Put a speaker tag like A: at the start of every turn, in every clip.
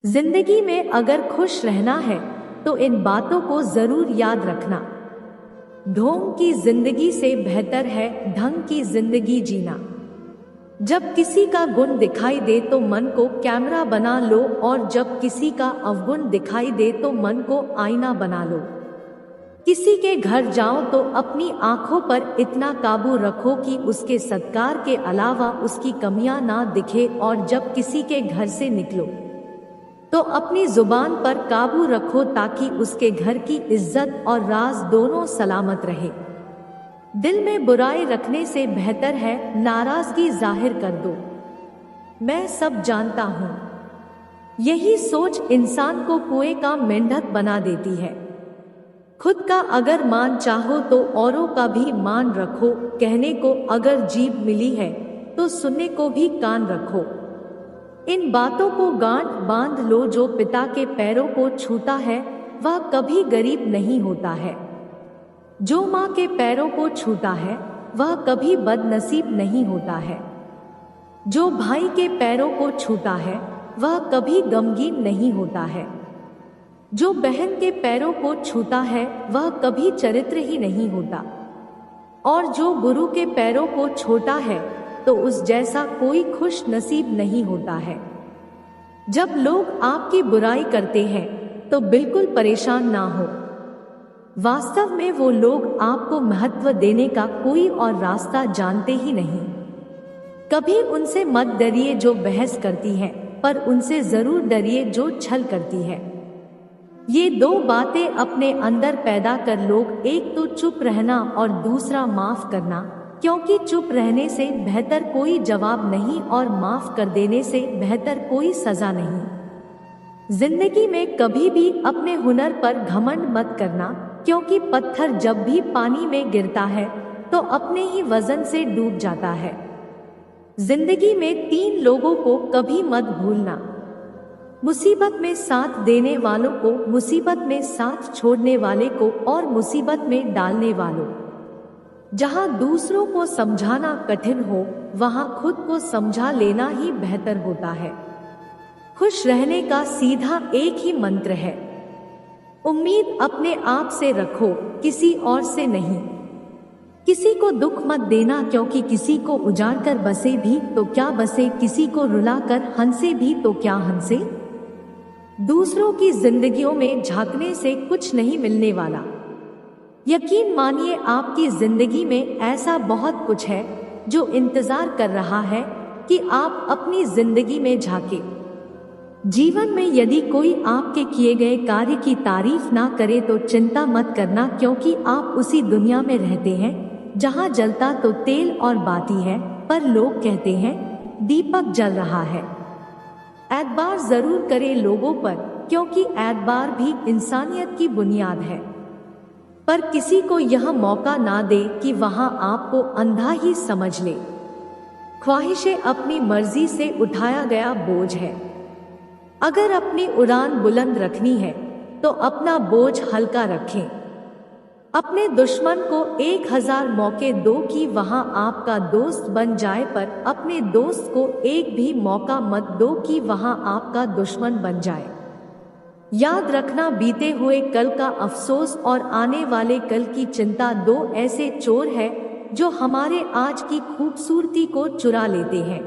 A: जिंदगी में अगर खुश रहना है तो इन बातों को जरूर याद रखना। ढोंग की जिंदगी से बेहतर है ढंग की जिंदगी जीना। जब किसी का गुण दिखाई दे तो मन को कैमरा बना लो, और जब किसी का अवगुण दिखाई दे तो मन को आईना बना लो। किसी के घर जाओ तो अपनी आंखों पर इतना काबू रखो कि उसके सत्कार के अलावा उसकी कमियां ना दिखे, और जब किसी के घर से निकलो तो अपनी जुबान पर काबू रखो ताकि उसके घर की इज्जत और राज दोनों सलामत रहे। दिल में बुराई रखने से बेहतर है नाराजगी जाहिर कर दो। मैं सब जानता हूँ, यही सोच इंसान को कुएं का मेंढक बना देती है। खुद का अगर मान चाहो तो औरों का भी मान रखो। कहने को अगर जीभ मिली है तो सुनने को भी कान रखो। इन बातों को गांठ बांध लो, जो पिता के पैरों को छूता है वह कभी गरीब नहीं होता है। जो माँ के पैरों को छूता है वह कभी बदनसीब नहीं होता है। जो भाई के पैरों को छूता है वह कभी गमगीन नहीं होता है। जो बहन के पैरों को छूता है वह कभी चरित्र ही नहीं होता। और जो गुरु के पैरों को छूता है तो उस जैसा कोई खुश नसीब नहीं होता है। जब लोग आपकी बुराई करते हैं तो बिल्कुल परेशान ना हो। वास्तव में वो लोग आपको महत्व देने का कोई और रास्ता जानते ही नहीं। कभी उनसे मत डरिए जो बहस करती है, पर उनसे जरूर डरिए जो छल करती है। ये दो बातें अपने अंदर पैदा कर लोग, एक तो चुप रहना और दूसरा माफ करना, क्योंकि चुप रहने से बेहतर कोई जवाब नहीं और माफ कर देने से बेहतर कोई सजा नहीं। जिंदगी में कभी भी अपने हुनर पर घमंड मत करना, क्योंकि पत्थर जब भी पानी में गिरता है तो अपने ही वजन से डूब जाता है। जिंदगी में 3 लोगों को कभी मत भूलना: मुसीबत में साथ देने वालों को, मुसीबत में साथ छोड़ने वाले को और मुसीबत में डालने वालों। जहां दूसरों को समझाना कठिन हो वहां खुद को समझा लेना ही बेहतर होता है। खुश रहने का सीधा एक ही मंत्र है: उम्मीद अपने आप से रखो, किसी और से नहीं। किसी को दुख मत देना, क्योंकि किसी को उजाड़ कर बसे भी तो क्या बसे, किसी को रुला कर हंसे भी तो क्या हंसे। दूसरों की जिंदगियों में झांकने से कुछ नहीं मिलने वाला। यकीन मानिए आपकी जिंदगी में ऐसा बहुत कुछ है जो इंतजार कर रहा है कि आप अपनी जिंदगी में झांके। जीवन में यदि कोई आपके किए गए कार्य की तारीफ ना करे तो चिंता मत करना, क्योंकि आप उसी दुनिया में रहते हैं जहां जलता तो तेल और बाती है, पर लोग कहते हैं दीपक जल रहा है। एतबार जरूर करें लोगों पर, क्योंकि एतबार भी इंसानियत की बुनियाद है। पर किसी को यह मौका ना दे कि वहां आपको अंधा ही समझ ले। ख्वाहिशें अपनी मर्जी से उठाया गया बोझ है। अगर अपनी उड़ान बुलंद रखनी है तो अपना बोझ हल्का रखें। अपने दुश्मन को 1000 मौके दो कि वहां आपका दोस्त बन जाए, पर अपने दोस्त को एक भी मौका मत दो कि वहां आपका दुश्मन बन जाए। याद रखना, बीते हुए कल का अफसोस और आने वाले कल की चिंता 2 ऐसे चोर हैं जो हमारे आज की खूबसूरती को चुरा लेते हैं।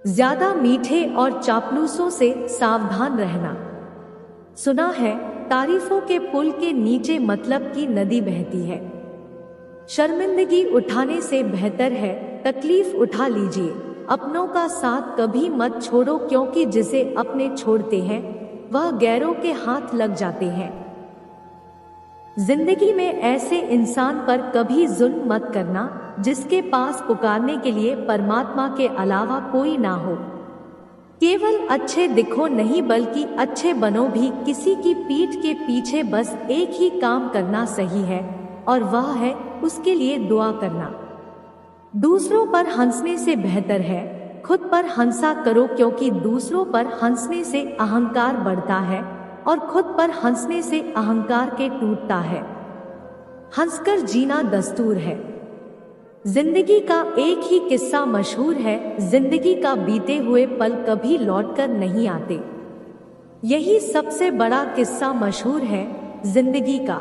A: ज्यादा मीठे और चापलूसों से सावधान रहना। सुना है तारीफों के पुल के नीचे मतलब की नदी बहती है। शर्मिंदगी उठाने से बेहतर है तकलीफ उठा लीजिए। अपनों का साथ कभी मत छोड़ो, क्योंकि जिसे अपने छोड़ते हैं वह गैरों के हाथ लग जाते हैं। जिंदगी में ऐसे इंसान पर कभी जुल्म मत करना जिसके पास पुकारने के लिए परमात्मा के अलावा कोई ना हो। केवल अच्छे दिखो नहीं बल्कि अच्छे बनो भी। किसी की पीठ के पीछे बस एक ही काम करना सही है, और वह है उसके लिए दुआ करना। दूसरों पर हंसने से बेहतर है खुद पर हंसा करो, क्योंकि दूसरों पर हंसने से अहंकार बढ़ता है और खुद पर हंसने से अहंकार के टूटता है। हंसकर जीना दस्तूर है। जिंदगी का एक ही किस्सा मशहूर है, जिंदगी का बीते हुए पल कभी लौटकर नहीं आते। यही सबसे बड़ा किस्सा मशहूर है जिंदगी का।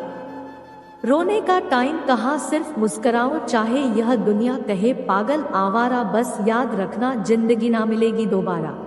A: रोने का टाइम कहाँ, सिर्फ मुस्कुराओ चाहे यह दुनिया कहे पागल आवारा, बस याद रखना जिंदगी ना मिलेगी दोबारा।